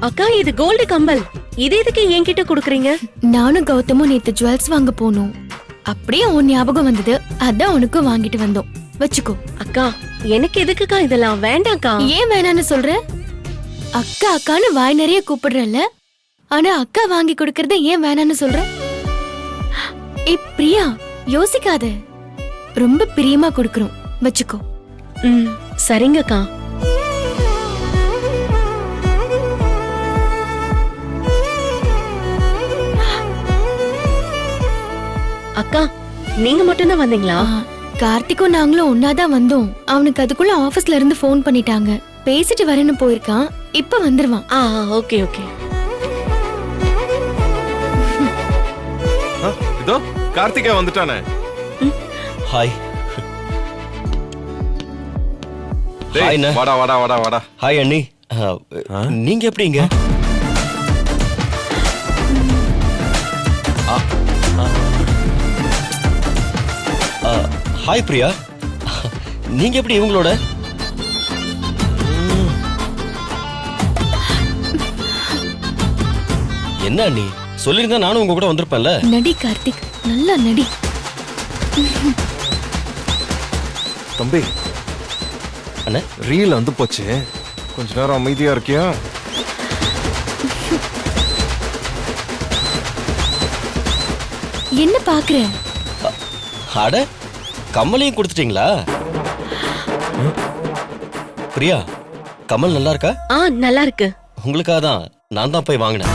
அக்கா இது gold compel. இது எதுக்கு என்கிட்ட குடுக்குறீங்க? நானும் கௌதமும் நேத்து ஜுவல்ஸ் வாங்க போனோம். அப்படியே உன் ஞாபகம் வந்தது, அதான் உனக்கு வாங்கிட்டு வந்தோம். வச்சுக்கோ. அக்கா எனக்கு எதுக்குக்கா இதெல்லாம்? வேண்டாம்க்கா. ஏன் வேணான்னு சொல்ற? அக்கா அக்கான்னு வாய் நிறைய கூப்பிடுறல்ல, ஆனா அக்கா வாங்கி கொடுக்கறத ஏன் வேணான்னு சொல்ற? பிரியா, யோசிக்காத. ரொம்ப பிரியமா கொடுக்கறோம், வச்சுக்கோ. சரிங்கக்கா. அக்கா நீங்க மட்டும் தான் வந்தீங்களா? கார்த்திக்கும் நாங்களும் ஒன்னாதான் வந்தோம். அவனுக்கு அதுக்குள்ள ஆபீஸ்ல இருந்து போன் பண்ணிட்டாங்க. பேசிட்டு வரேன்னு போயிருக்கான், இப்ப வந்துருவான். Okay okay. இதோ கார்த்திகா வந்துட்டானே. ஹாய். டேய் வாடா வாடா வாடா வாடா. ஹாய் அண்ணி. நீங்க எப்படிங்க? ஹாய் பிரியா, நீங்க எப்படி இவங்களோட? என்ன அண்ணி, சொல்லிருந்தா நானும் உங்க கூட வந்திருப்பேன்ல. நடி கார்த்திக், நல்லா நடி. தம்பி அண்ணே, ரீல் வந்து போச்சு, கொஞ்ச நேரம் அமைதியா இருக்கியா? என்ன பாக்குற? அட, கமலையும் கொடுத்துட்டீங்களா? பிரியா, கமல் நல்லா இருக்கா? நல்லா இருக்கு. உங்களுக்காக தான் நான் தான் போய் வாங்கினேன்.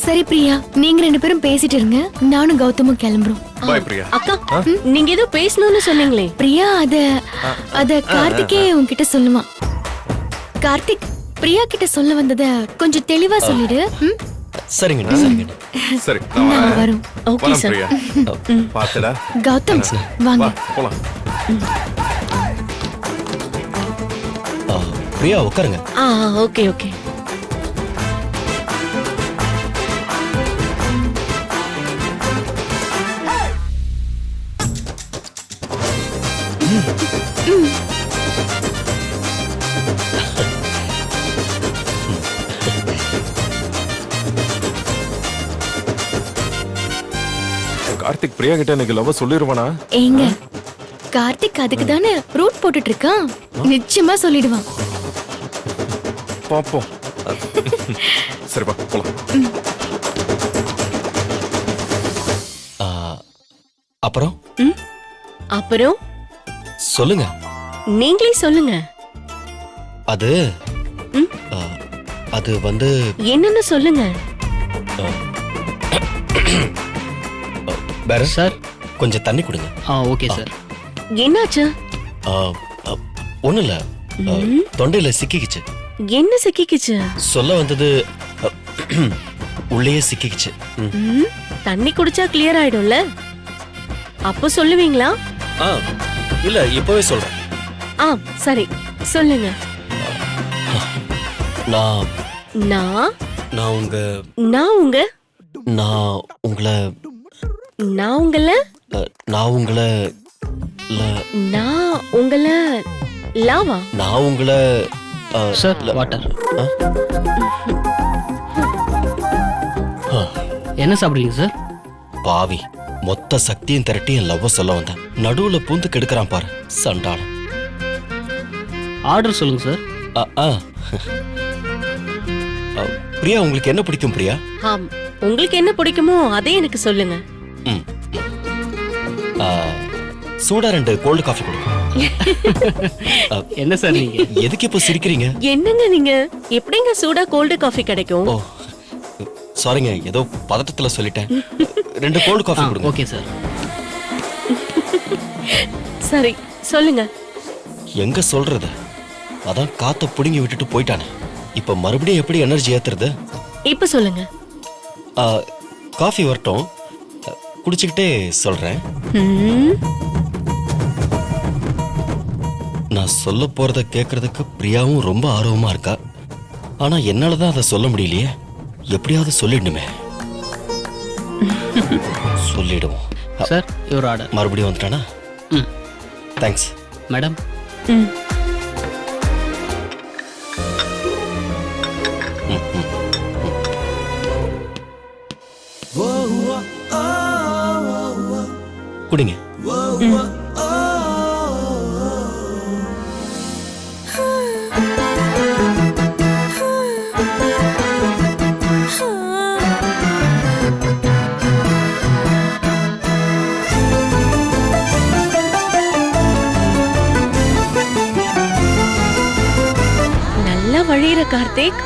சரி பிரியா, நீங்க ரெண்டு பேரும் பேசிட்டு இருங்க, நானும் கௌதமும் கிளம்புறோம். பாய் பிரியா. அக்கா நீங்க ஏதோ பேசணும்னு சொன்னீங்களே. பிரியா, அத கார்த்திகே உன்கிட்ட சொல்லுவான். கார்த்திக், பிரியா கிட்ட சொல்ல வந்தத கொஞ்சம் தெளிவா சொல்லிடு. சரிங்க சரிங்க. சரி நான் வரோம். Okay sir. பிரியா பாத்துடா. கௌதம் வாங்க போலாம். பிரியா உட்காருங்க. Okay okay. கார்த்திக் பிரியா கிட்ட எனக்கு லவ் சொல்லிருவானா? ஏங்க, கார்த்திக் அதுக்கு தானே ரூட் போட்டுட்டு இருக்கான், நிச்சயமா சொல்லிடுவான். பாப்போம். சரிப்பா போலாம். அப்புறம் அப்புறம் சொல்லுங்க. நீங்களே சொல்லுங்க. அது அது வந்து என்னன்னு சொல்லுங்க. வேற சார், கொஞ்சம் தண்ணி கொடுங்க. Okay sir. என்னாச்சு? ஒண்ணும் இல்ல, தொண்டையில சிக்கிக்கிச்சு. என்ன சிக்கிக்கிச்சு? சொல்ல வந்தது உள்ளேயே சிக்கிக்கிச்சு. தண்ணி குடிச்சா கிளியர் ஆயிடும்ல, அப்போ சொல்லுவீங்களா? இல்ல, இப்பவே சொல்றேன். சரி சொல்லுங்க. நான் நான் நான் உங்க நான் உங்க நான் உங்களை நான் உங்கள நான் உங்களை நான் உங்கள லாவா நான் உங்களை சார் வாட்டர். என்ன சாப்பிடுறீங்க சார்? பாவி, மொத்த சக்தியும் திரட்டி என் லவ்வ சொல்ல வந்தேன், நடுவுல பூந்து கெடுக்கிறான் பாரு சண்டாள. ஆர்டர் சொல்லுங்க சார். பிரியா, உங்களுக்கு என்ன பிடிக்கும் பிரியா? உங்களுக்கு என்ன பிடிக்குமோ அதே எனக்கு சொல்லுங்க. சூடா 2 கோல்டு காஃபி கொடுங்க. என்ன சார் நீங்க எதுக்கு இப்ப சிரிக்கிறீங்க? என்னங்க நீங்க, எப்படிங்க சூடா கோல்டு காஃபி கிடைக்கும்? சாரிங்க, ஏதோ பதட்டத்துல சொல்லிட்டேன். 2 கோல்டு காஃபி கொடுங்க. Okay sir. சரி சொல்லுங்க. எங்க சொல்றது, அதான் காத்த புடுங்கி விட்டுட்டு போயிட்டானே, இப்ப மறுபடியும் எப்படி எனர்ஜி ஏத்துறது? இப்ப சொல்லுங்க. காஃபி வரட்டும், குடிச்சுக்கிட்டே சொல்றேன். நான் சொல்ல போறத கேக்குறதுக்கு பிரியாவும் ரொம்ப ஆர்வமா இருக்கா. ஆனா என்னாலதான் அதை சொல்ல முடியலையே. எப்படியாவது சொல்லிடணுமே. சொல்லிடுவோம். Sir your order. மறுபடியும் வந்துட்டானா? ம். தேங்க்ஸ். மேடம். ம். குடிங்க. நல்லா வழியிற கார்த்திக்.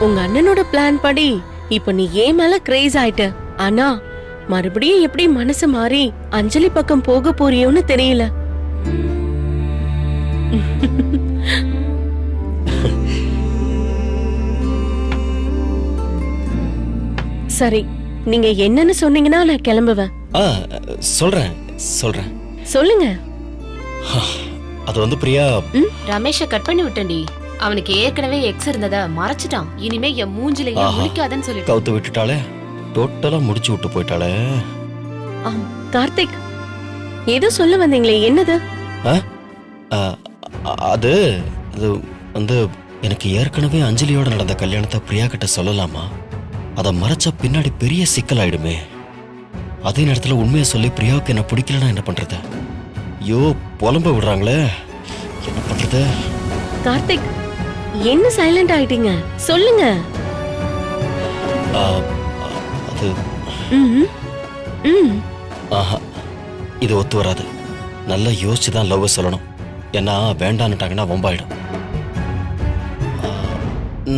உங்க அண்ணனோட பிளான் படி இப்ப நீ ஏன் மேல கிரேஸ் ஆயிட்ட. ஆனா மறுபடியும் எப்படி மனசு மாறி அஞ்சலி பக்கம் போக போறியோன்னு தெரியல. சரி, நீங்க என்னன்னு சொன்னீங்கன்னா நான் கிளம்புவேன். சொல்றேன் சொல்றேன். சொல்லுங்க. அது வந்து பிரியா, ரமேஷ கட் பண்ணி விட்டேன்டி. அவனுக்கு ஏற்கனவே எக்ஸ் இருந்தத மறைச்சிட்டான். இனிமே என் மூஞ்சிலேயே முழிக்காதன்னு சொல்லிட்டு கவுத்து விட்டுட்டாளே. டோட்டலா முடிச்சு விட்டு போயிட்டாளே. கார்த்திக், ஏதோ சொல்ல வந்தீங்களே, என்னது? அது அது வந்து எனக்கு ஏற்கனவே அஞ்சலியோட நடந்த கல்யாணத்தை பிரியா கிட்ட சொல்லலாமா? அதை மறைச்சா பின்னாடி பெரிய சிக்கல் ஆயிடுமே. அதே நேரத்துல உண்மையை சொல்லி பிரியாவுக்கு என்ன பிடிக்கலன்னா என்ன பண்றது? ஐயோ, புலம்ப விடுறாங்களே, என்ன பண்றது? கார்த்திக், என்ன சைலண்ட் ஆயிட்டீங்க? சொல்லுங்க. அது ம், ம். ஆஹா, இது ஒத்து வராது. நல்லா யோசிச்சுதான் லவ் சொல்லணும். ஏன்னா வேண்டான்னுட்டாங்கன்னா வம்பாயிடும்.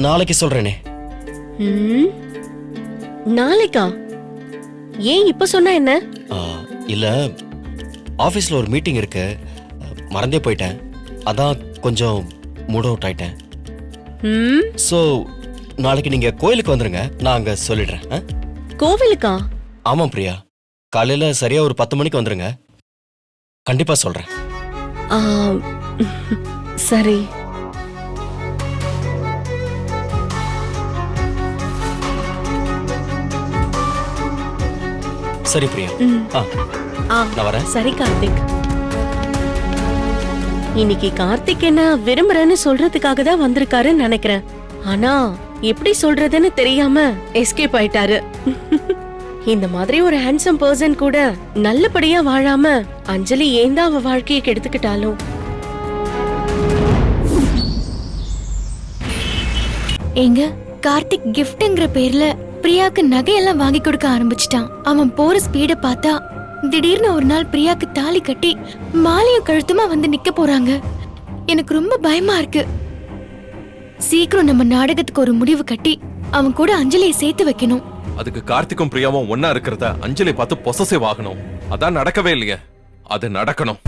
நாளைக்கு சொல்றேனே. ம். நாளைக்கா? ஏன் இப்ப சொன்னா என்ன? இல்ல, ஆபீஸ்ல ஒரு மீட்டிங் இருக்கு, மறந்தே போயிட்டேன். அதான் கொஞ்சம் மூட் அவுட் ஆயிட்டேன். சோ நாளைக்கு நீங்க கோயிலுக்கு வந்துருங்க, நான் அங்க சொல்லிடுறேன். கோவிலுக்கா? ஆமா பிரியா, காலையில சரியா ஒரு 10 மணிக்கு வந்துருங்க. கண்டிப்பா சொல்றேன். சரி. சரி பிரியா. நான் வரேன். சரி கார்த்திக். இன்னைக்கு கார்த்திக் என்ன விரும்புறேன்னு சொல்றதுக்காக தான் வந்திருக்காருன்னு நினைக்கிறேன். ஆனா எப்படி சொல்றதுன்னு தெரியாம எஸ்கேப் ஆயிட்டாரு. இந்த மாதிரி ஒரு ஹேண்ட்ஸம் பர்சன் கூட நல்லபடியா வாழாம அஞ்சலி ஏன் தான் அவ வாழ்க்கையை கெடுத்துக்கிட்டாலும். எங்க கார்த்திக் கிஃப்ட்ங்கிற பேர்ல பிரியாக்கு நகையெல்லாம் வாங்கி கொடுக்க ஆரம்பிச்சிட்டான். அவன் போற ஸ்பீட பார்த்தா திடீர்னு ஒரு நாள் பிரியாக்கு தாலி கட்டி மாலையும் கழுத்துமா வந்து நிக்க போறாங்க. எனக்கு ரொம்ப பயமா இருக்கு. சீக்கிரம் நம்ம நாடகத்துக்கு ஒரு முடிவு கட்டி அவன் கூட அஞ்சலியை சேர்த்து வைக்கணும். அதுக்கு கார்த்திக்கும் பிரியாவும் ஒன்னா இருக்கிறத அஞ்சலி பார்த்து பொசசிவ் ஆகணும். அதான் நடக்கவே இல்லையே. அது நடக்கணும்.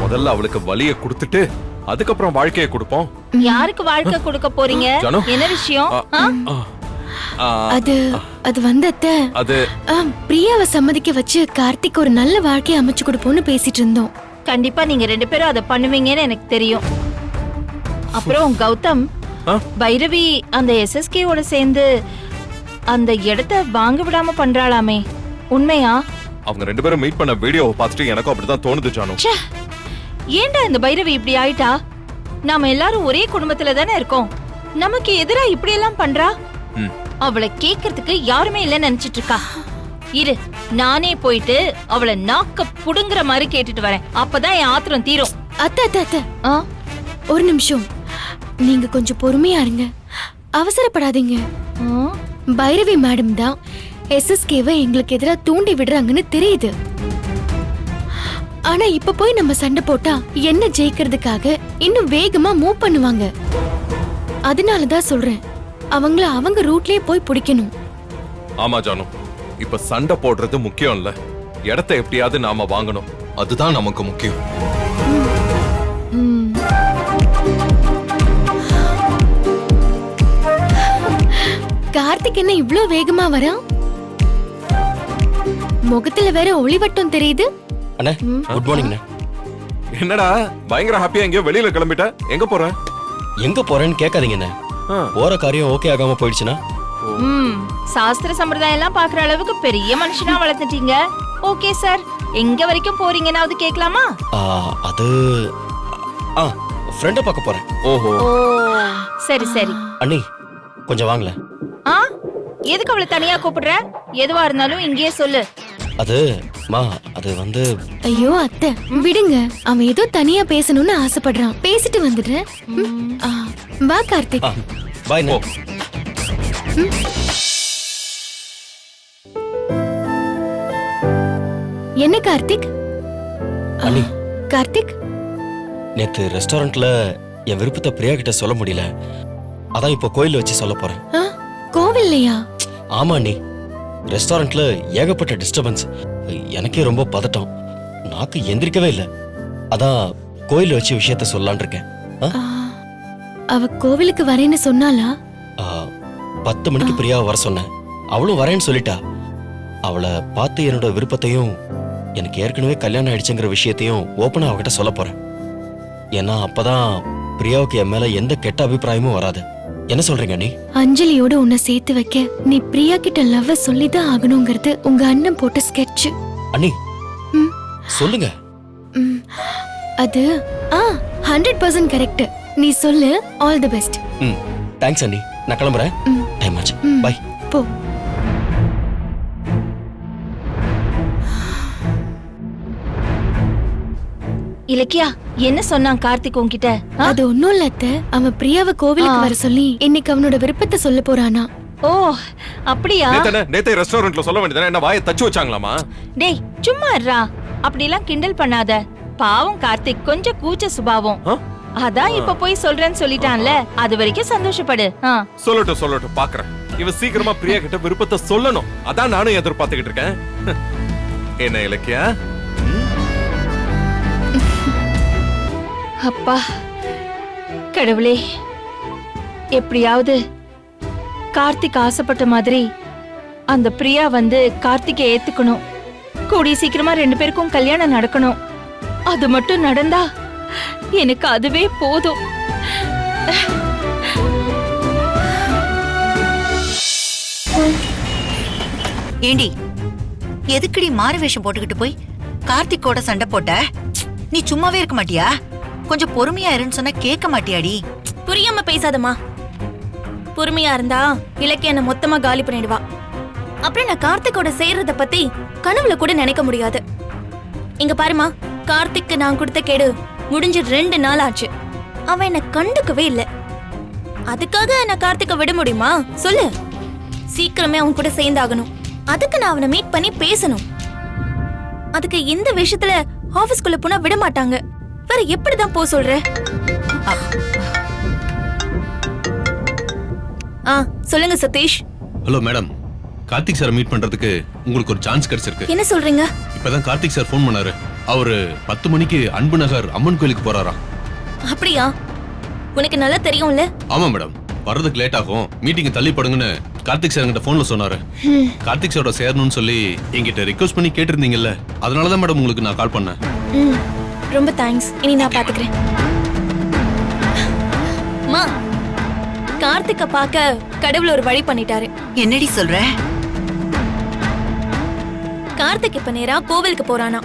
முதல்ல அவளுக்கு வலியை கொடுத்துட்டு அதுக்கப்புறம் வாழ்க்கையை கொடுப்போம். யாருக்கு வாழ்க்கை கொடுக்க போறீங்க? என்ன விஷயம்? அது வந்து அத்தை, பிரியாவை சம்மதிக்க வச்சு கார்த்திக் ஒரு நல்ல வாழ்க்கையை அமைச்சு கொடுப்போம்னு பேசிட்டு இருந்தோம். கண்டிப்பா நீங்க 2 பேரும் அதை பண்ணுவீங்கன்னு எனக்கு தெரியும். அப்புறம் கௌதம், பைரவி அந்த SSK ஓட சேர்ந்து அந்த இடத்தை வாங்க விடாம பண்றாளாமே, உண்மையா? அவங்க 2 பேரும் மீட் பண்ண வீடியோவை பார்த்துட்டு எனக்கும் அப்படிதான் தோணுது ஜானு. ஏன்டா இந்த பைரவி இப்படி ஆயிட்டா? நாம எல்லாரும் ஒரே குடும்பத்துல தானே இருக்கோம். நமக்கு எதிரா இப்படி எல்லாம் பண்றா? அவளை கேக்குறதுக்கு யாருமே இல்லன்னு நினைச்சிட்டு இருக்கா. இரு, நானே போயிட்டு அவளை நாக்க புடுங்குற மாதிரி கேட்டுட்டு வரேன். அப்பதான் என் ஆத்திரம் தீரும். அத்தை அத்தை அத்தை, ஒரு நிமிஷம், நீங்க கொஞ்சம் பொறுமையா இருங்க, அவசரப்படாதீங்க. பைரவி மேடம் தான் SSKவை எங்களுக்கு எதிரா தூண்டி விடுறாங்கன்னு தெரியுது. ஆனா இப்ப போய் நம்ம சண்டை போட்டா என்ன ஜெயிக்கிறதுக்காக இன்னும் வேகமா மூவ் பண்ணுவாங்க. அதனாலதான் சொல்றேன், அவங்கள அவங்க ரூட்லயே போய் பிடிக்கணும். ஆமா ஜானு, இப்ப சண்டை போடுறது முக்கியம் இல்ல, இடத்தை எப்படியாவது நாம வாங்கணும். அதுதான் நமக்கு முக்கியம். கார்த்திக் என்ன இவ்ளோ வேகமா வரான்? முகத்துல வேற ஒளிவட்டம் தெரியுது. அண்ணா, குட் மார்னிங். என்னடா பயங்கர ஹாப்பியா எங்கயோ வெளியில கிளம்பிட்ட? எங்க போற? எங்க போறேன்னு கேட்காதீங்க. போற காரியம் ஓகே ஆகாம போயிடுச்சுன்னா சாஸ்திர சம்பிரதாயம் எல்லாம் பாக்குற அளவுக்கு பெரிய மனுஷனா வளர்த்துட்டீங்க. ஓகே சார், எங்க வரைக்கும் போறீங்கன்னாவது கேட்கலாமா? அது ஃப்ரெண்டை பார்க்க போறேன். ஓஹோ. ஓ சரி சரி. அண்ணி கொஞ்சம் வாங்கல. எதுக்கு அவளை தனியா கூப்பிடுற? எதுவா இருந்தாலும் இங்கேயே சொல்லு. அது மா அது வந்து ஐயோ அத்தை விடுங்க, அவன் ஏதோ தனியா பேசணும்னு ஆசைப்படுறான். பேசிட்டு வந்துடுறேன். வா கார்த்திக். பாய். ஓ. என்ன கார்த்திக்? அண்ணி கார்த்திக், நேத்து ரெஸ்டாரண்ட்ல என் விருப்பத்தை பிரியா கிட்ட சொல்ல முடியல. அதான் இப்போ கோயில்ல வச்சு சொல்ல போறேன். கோவில்லையா? ஆமா அண்ணி, ரெஸ்டாரண்ட்ல ஏகப்பட்ட டிஸ்டர்பன்ஸ். எனக்கே ரொம்ப பதட்டம், நாக்கு எந்திரிக்கவே இல்லை. அதான் கோயில்ல வச்சு விஷயத்த சொல்லலான் இருக்கேன். அவ கோவிலுக்கு வரேன்னு சொன்னாளா? 10 மணிக்கு பிரியாவை வர சொன்னேன், அவளும் வரேன்னு சொல்லிட்டா. அவளை பார்த்து என்னோட விருப்பத்தையும் எனக்கு ஏற்கனவே கல்யாணம் ஆயிடுச்சுங்கிற விஷயத்தையும் ஓப்பனா அவகிட்ட சொல்ல போறேன். ஏன்னா அப்பதான் பிரியாவுக்கு என் மேல எந்த கெட்ட அபிப்பிராயமும் வராது. என்ன சொல்றீங்க நீ? அஞ்சலியோட உன்னை சேர்த்து வைக்க நீ பிரியா கிட்ட லவ் சொல்லிதான் ஆகணுங்கிறது உங்க அண்ணன் போட்ட ஸ்கெட்ச். அண்ணி சொல்லுங்க. அது 100% கரெக்ட். நீ சொல்லு. All the best. தேங்க்ஸ் அண்ணி, நான் கிளம்புறேன். டைம் ஆச்சு. பை. போ. இலக்கியா, என்ன சொன்னான் கார்த்திக் உன்கிட்ட? அது ஒண்ணும் இல்ல அத்தை, அவன் பிரியாவை கோவிலுக்கு வர சொல்லி இன்னைக்கு அவனோட விருப்பத்தை சொல்ல போறானா. ஓ அப்படியா? நேத்தே ரெஸ்டாரண்ட்ல சொல்ல வேண்டியதானே, என்ன வாயை தச்சு வச்சாங்களாமா? டேய் சும்மா இருடா, அப்படிலாம் கிண்டல் பண்ணாத. பாவம் கார்த்திக் கொஞ்சம் கூச்ச சுபாவம். அதான் இப்ப போய் சொல்றேன்னு சொல்லிட்டான்ல, அது வரைக்கும் சந்தோஷப்படு. சொல்லட்டும் பாக்குறேன். இவ சீக்கிரமா பிரியா கிட்ட விருப்பத்தை சொல்லணும், அதான் நானும் எதிர்பார்த்துக்கிட்டு இருக்கேன். என்ன இலக்கியா? அப்பா கடவுளே, எப்படியாவது கார்த்திக் ஆசைப்பட்ட மாதிரி அந்த பிரியா வந்து கார்த்திகை ஏத்துக்கணும். கூடிய சீக்கிரமா 2 பேருக்கும் கல்யாணம் நடக்கணும். அது மட்டும் நடந்தா எனக்கு அதுவே போதும். ஏண்டி, எதுக்குடி மாறு வேஷம் போட்டுக்கிட்டு போய் கார்த்திக்கோட சண்டை போட்ட? நீ சும்மாவே இருக்க மாட்டியா? கொஞ்சம் பொறுமையா இருன்னு சொன்னா கேட்க மாட்டியாடி? புரியாம பேசாதம்மா. பொறுமையா இருந்தா இலக்கிய என்ன மொத்தமா காலி பண்ணிடுவா. அப்புறம் நான் கார்த்திக்கோட சேர்றத பத்தி கனவுல கூட நினைக்க முடியாது. இங்க பாருமா, கார்த்திக்கு நான் கொடுத்த கேடு முடிஞ்சு 2 நாள் ஆச்சு. அவன் என்ன கண்டுக்கவே இல்ல. அதுக்காக நான் கார்த்திக்க விட முடியுமா சொல்லு? சீக்கிரமே அவன் கூட சேர்ந்தாகணும். அதுக்கு நான் அவனை மீட் பண்ணி பேசணும். அதுக்கு இந்த விஷயத்துல ஆபீஸ்க்குள்ள போனா விட மாட்டாங்க. வேற எப்படிதான் போ சொல்ற? சொல்லுங்க Satish. Hello madam, Karthik sir meet பண்றதுக்கு உங்களுக்கு ஒரு சான்ஸ் கிடைச்சிருக்கு. என்ன சொல்றீங்க? இப்பதான் கார்த்திக் சார் ஃபோன் பண்ணாரு. அவரு 10 மணிக்கு அன்பு நகர் அம்மன் கோயிலுக்கு போறாராம். அப்படியா? உனக்கு நல்லா தெரியும்ல? ஆமா மேடம், வர்றதுக்கு லேட் ஆகும், மீட்டிங் தள்ளி படுங்கன்னு கார்த்திக் சார் கிட்ட போன்ல சொன்னாரு. கார்த்திக் சாரோட சேரணும்னு சொல்லி என்கிட்ட ரிக்வெஸ்ட் பண்ணி கேட்டிருந்தீங்கல்ல, அதனாலதான் மேடம் உங்களுக்கு நான் கால் பண்ணேன். ரொம்ப தேங்க்ஸ். இனி நான் பாத்துக்கிறேன். மா, கார்த்திக்க பார்க்க கடவுள் ஒரு வழி பண்ணிட்டாரு. என்னடி சொல்ற? கார்த்திக் இப்ப நேரா கோவிலுக்கு போறானா.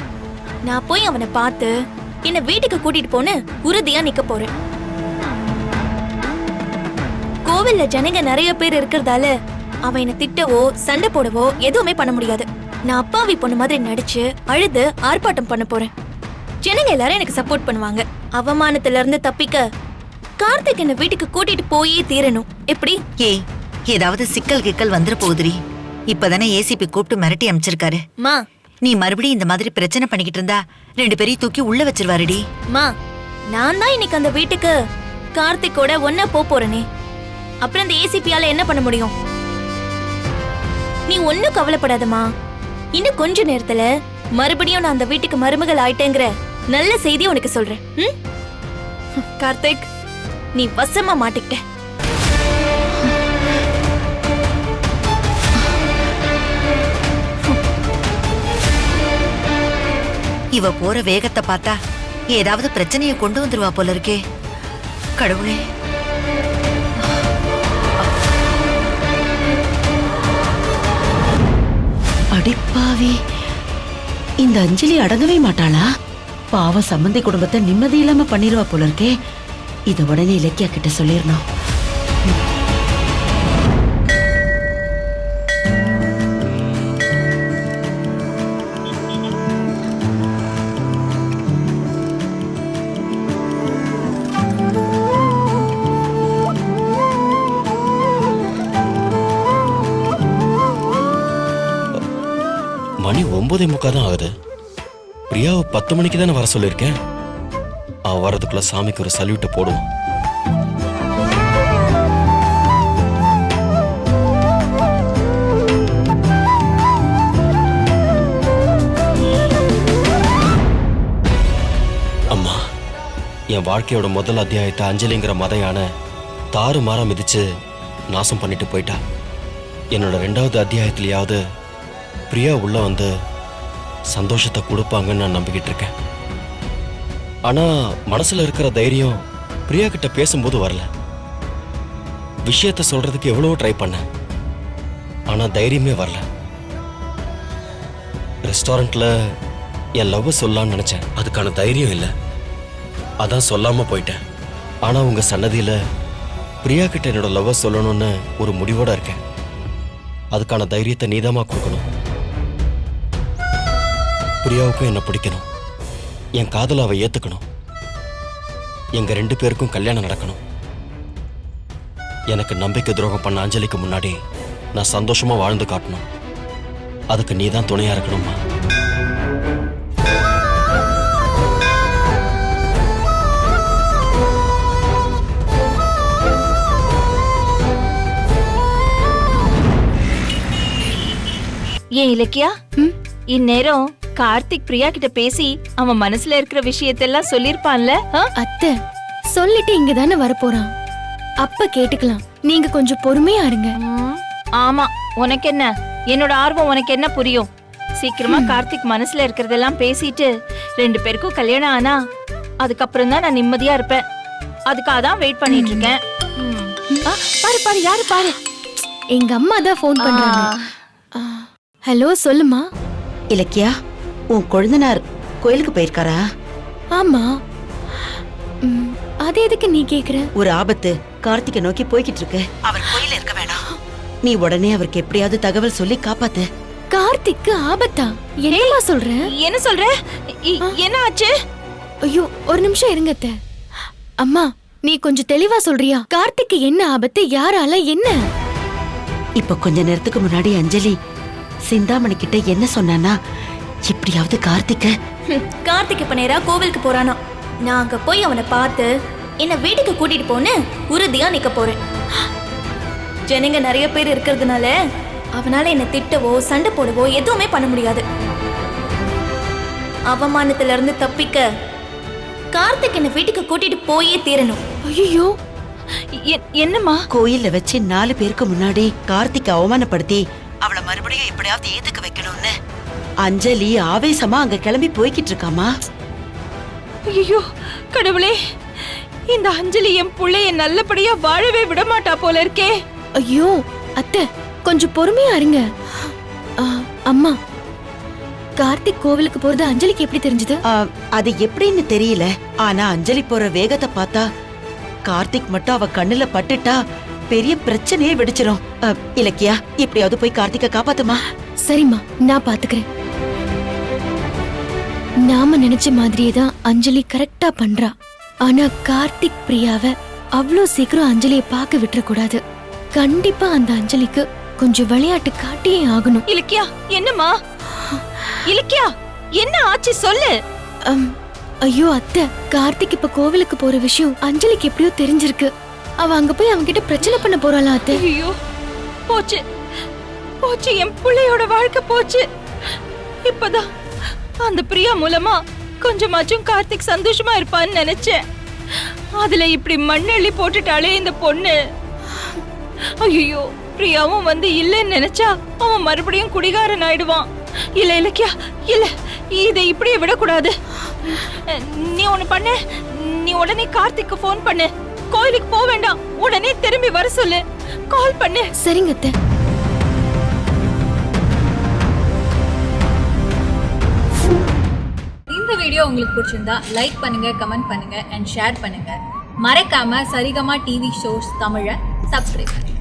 நான் போய் அவனை பார்த்து என்ன வீட்டுக்கு கூட்டிட்டு போன்னு உறுதியா நிக்க போறேன். கோவில்ல ஜனங்க நிறைய பேர் இருக்கிறதால அவன் என்ன திட்டவோ சண்டை போடவோ எதுவுமே பண்ண முடியாது. நான் அப்பாவி பொண்ணு மாதிரி நடிச்சு அழுது ஆர்ப்பாட்டம் பண்ண போறேன். ஜனங்க எல்லாரும் எனக்கு சப்போர்ட் பண்ணுவாங்க. அவமானத்துல இருந்து தப்பிக்க கார்த்திக் என்ன வீட்டுக்கு கூட்டிட்டு போயே தீரணும். எப்படி? ஏய், ஏதாவது சிக்கல் கிக்கல் வந்துட போகுதுரி. இப்பதானே ஏசிபி கூப்பிட்டு மிரட்டி அமைச்சிருக்காரு. மா, நீ மறுபடியும் இந்த மாதிரி பிரச்சனை பண்ணிக்கிட்டு இருந்தா 2 பேரையும் தூக்கி உள்ள வச்சிருவாருடி. மா, நான் தான் இன்னைக்கு அந்த வீட்டுக்கு கார்த்திக்கோட ஒன்னா போறேனே. அப்புறம் இந்த ஏசிபியால என்ன பண்ண முடியும்? நீ ஒன்னும் கவலைப்படாதமா. இன்னும் கொஞ்ச நேரத்துல மறுபடியும் நான் அந்த வீட்டுக்கு மருமகள் ஆயிட்டேங்கிற நல்ல செய்தி உனக்கு சொல்றேன். கார்த்திக், நீ வசமா மாட்டிக்கிட்ட. இவ போற வேகத்தை பார்த்தா ஏதாவது பிரச்சனையை கொண்டு வந்துருவா போல இருக்கே. கடவுளே. அடிப்பாவி, இந்த அஞ்சலி அடங்கவே மாட்டாளா? பாவம் சம்பந்தி குடும்பத்தை நிம்மதி இல்லாம பண்ணிருவா போல இருக்கே. இத உடனே இலக்கியா கிட்ட சொல்லிடணும். மணி 9:45 தான் ஆகுது. பிரியாவை 10 மணிக்கு தானே வர சொல்லியிருக்கேன். அவ வரதுக்குள்ள சாமிக்கு ஒரு சல்யூட்டை போடுவோம். அம்மா, என் வாழ்க்கையோட முதல் அத்தியாயத்தை அஞ்சலிங்கிற மத யானை தாறுமாறா மிதிச்சு நாசம் பண்ணிட்டு போயிட்டா. என்னோட 2வது அத்தியாயத்திலேயாவது பிரியா உள்ள வந்து சந்தோஷத்தை கொடுப்பாங்கன்னு நான் நம்பிக்கிட்டு இருக்கேன். ஆனா மனசுல இருக்கிற தைரியம் பிரியா கிட்ட பேசும்போது வரல. விஷயத்த சொல்றதுக்கு எவ்வளவோ ட்ரை பண்ணேன், ஆனா தைரியமே வரல. ரெஸ்டாரண்ட்ல என் லவ் சொல்லலாம்னு நினைச்சேன், அதுக்கான தைரியம் இல்லை. அதான் சொல்லாம போயிட்டேன். ஆனா உங்க சன்னதியில பிரியா கிட்ட என்னோட லவ் சொல்லணும்னு ஒரு முடிவோட இருக்கேன். அதுக்கான தைரியத்தை நீதாமா கொடுக்கணும். பிரியாவுக்கும் என்ன பிடிக்கணும், என் காதலை அவ ஏத்துக்கணும், எங்க 2 பேருக்கும் கல்யாணம் நடக்கணும். எனக்கு நம்பிக்கை துரோகம் பண்ண அஞ்சலிக்கு முன்னாடி நான் சந்தோஷமா வாழ்ந்து காட்டணும். அதுக்கு நீதான் துணையா இருக்கணும்மா. ஏன் இலக்கியா, இந்நேரம் கார்த்திக் பிரியா கிட்ட பேசி அவன் மனசுல இருக்கிற விஷயத்தெல்லாம் சொல்லிருப்பான்ல? அத்தை சொல்லிட்டு இங்க தானே வரப்போறான், அப்ப கேட்டுக்கலாம். நீங்க கொஞ்சம் பொறுமையா இருங்க. ஆமா, உனக்கு என்ன, என்னோட ஆர்வம் உனக்கு என்ன புரியும்? சீக்கிரமா கார்த்திக் மனசுல இருக்கிறதெல்லாம் பேசிட்டு 2 பேருக்கும் கல்யாணம் ஆனா அதுக்கப்புறம் தான் நான் நிம்மதியா இருப்பேன். அதுக்காக தான் வெயிட் பண்ணிட்டு இருக்கேன். பாரு பாரு, யாரு பாரு, எங்க அம்மா தான் போன் பண்றாங்க. ஹலோ, சொல்லுமா. இலக்கியா, உன் கொழுந்தனார் கோயிலுக்கு போயிருக்காரா? ஆமா. அது எதுக்கு நீ கேக்குற? ஒரு ஆபத்து கார்த்திகை நோக்கி போய்கிட்டு இருக்கு. அவர் கோயில இருக்க வேணாம். நீ உடனே அவருக்கு எப்படியாவது தகவல் சொல்லி காப்பாத்து. கார்த்திக்கு ஆபத்தா? என்னமா சொல்ற? என்ன சொல்ற? என்ன ஆச்சு? ஐயோ, ஒரு நிமிஷம் இருங்க அத்தை. அம்மா, நீ கொஞ்சம் தெளிவா சொல்றியா? கார்த்திக்கு என்ன ஆபத்து? யாரால? என்ன? இப்ப கொஞ்ச நேரத்துக்கு முன்னாடி அஞ்சலி சிந்தாமணி கிட்ட என்ன சொன்னானா, எப்படியாவது கார்த்திக் இப்ப நேரா கோவிலுக்கு போறானா. நான் அங்க போய் அவனை பார்த்து என்ன வீட்டுக்கு கூட்டிட்டு போன்னு உறுதியா நிக்க போறேன். ஜனங்க நிறைய பேர் இருக்கிறதுனால அவனால என்ன திட்டவோ சண்டை போடவோ எதுவுமே பண்ண முடியாது. அவமானத்துல இருந்து தப்பிக்க கார்த்திக் என்ன வீட்டுக்கு கூட்டிட்டு போயே தீரணும். ஐயோ, என்னம்மா? கோயில்ல வச்சு 4 பேருக்கு முன்னாடி கார்த்திக் அவமானப்படுத்தி அவளை மறுபடியும் எப்படியாவது ஏத்துக்க வைக்கணும்னு அஞ்சலி ஆவேசமா அங்க கிளம்பி போய்கிட்டு இருக்காமா. ஐயோ கடவுளே, இந்த அஞ்சலி என் புள்ளைய நல்லபடியா வாழவே விட மாட்டா போல இருக்கே. ஐயோ அத்தை, கொஞ்சம் பொறுமையா இருங்க. அம்மா, கார்த்திக் கோவிலுக்கு போறது அஞ்சலிக்கு எப்படி தெரிஞ்சது? அது எப்படின்னு தெரியல. ஆனா அஞ்சலி போற வேகத்தை பார்த்தா கார்த்திக் மட்டும் அவ கண்ணுல பட்டுட்டா பெரிய பிரச்சனையே வெடிச்சிரும். இலக்கியா, எப்படியாவது போய் கார்த்திகை காப்பாத்துமா. சரிம்மா, நான் பாத்துக்கிறேன். நாம நினைச்ச மாதிரியே தான் அஞ்சலி கரெக்டா பண்றா. ஆனா கார்த்திக் பிரியாவை அவ்வளோ சீக்கிரம் அஞ்சலியை பார்க்க விட்டுற கூடாது. கண்டிப்பா அந்த அஞ்சலிக்கு கொஞ்சம் விளையாட்டு காட்டியே ஆகணும். இலக்கியா, என்னம்மா? இலக்கியா, என்ன ஆச்சு சொல்லு. ஐயோ அத்தை, கார்த்திக் இப்ப கோவிலுக்கு போற விஷயம் அஞ்சலிக்கு எப்படியோ தெரிஞ்சிருக்கு. அவ அங்க போய் அவங்க கிட்ட பிரச்சனை பண்ண போறாளா அத்தை? ஐயோ, போச்சு போச்சு, என் பிள்ளையோட வாழ்க்கை போச்சு. இப்பதான் அந்த பிரியா மூலமா கொஞ்சமாச்சும் கார்த்திக் சந்தோஷமா இருப்பான்னு நினைச்சேன். அதுல இப்படி மண்ணள்ளி போட்டுட்டாலே இந்த பொண்ணு. ஐயோ, பிரியாவும் வந்து இல்லன்னு நினைச்சா அவன் மறுபடியும் குடிகாரன் ஆயிடுவான். இல்ல இலக்கியா, இல்ல, இதை இப்படியே விடக்கூடாது. நீ ஒண்ணு பண்ண, நீ உடனே கார்த்திக்கு போன் பண்ணு. கோயிலுக்கு போக வேண்டாம், உடனே திரும்பி வர சொல்லு. கால் பண்ணு. சரிங்க அத்தை. வீடியோ உங்களுக்கு பிடிச்சிருந்தா லைக் பண்ணுங்க, கமெண்ட் பண்ணுங்க அண்ட் ஷேர் பண்ணுங்க. மறக்காம சரிகமா டிவி ஷோஸ் தமிழை சப்ஸ்கிரைப் பண்ணுங்க.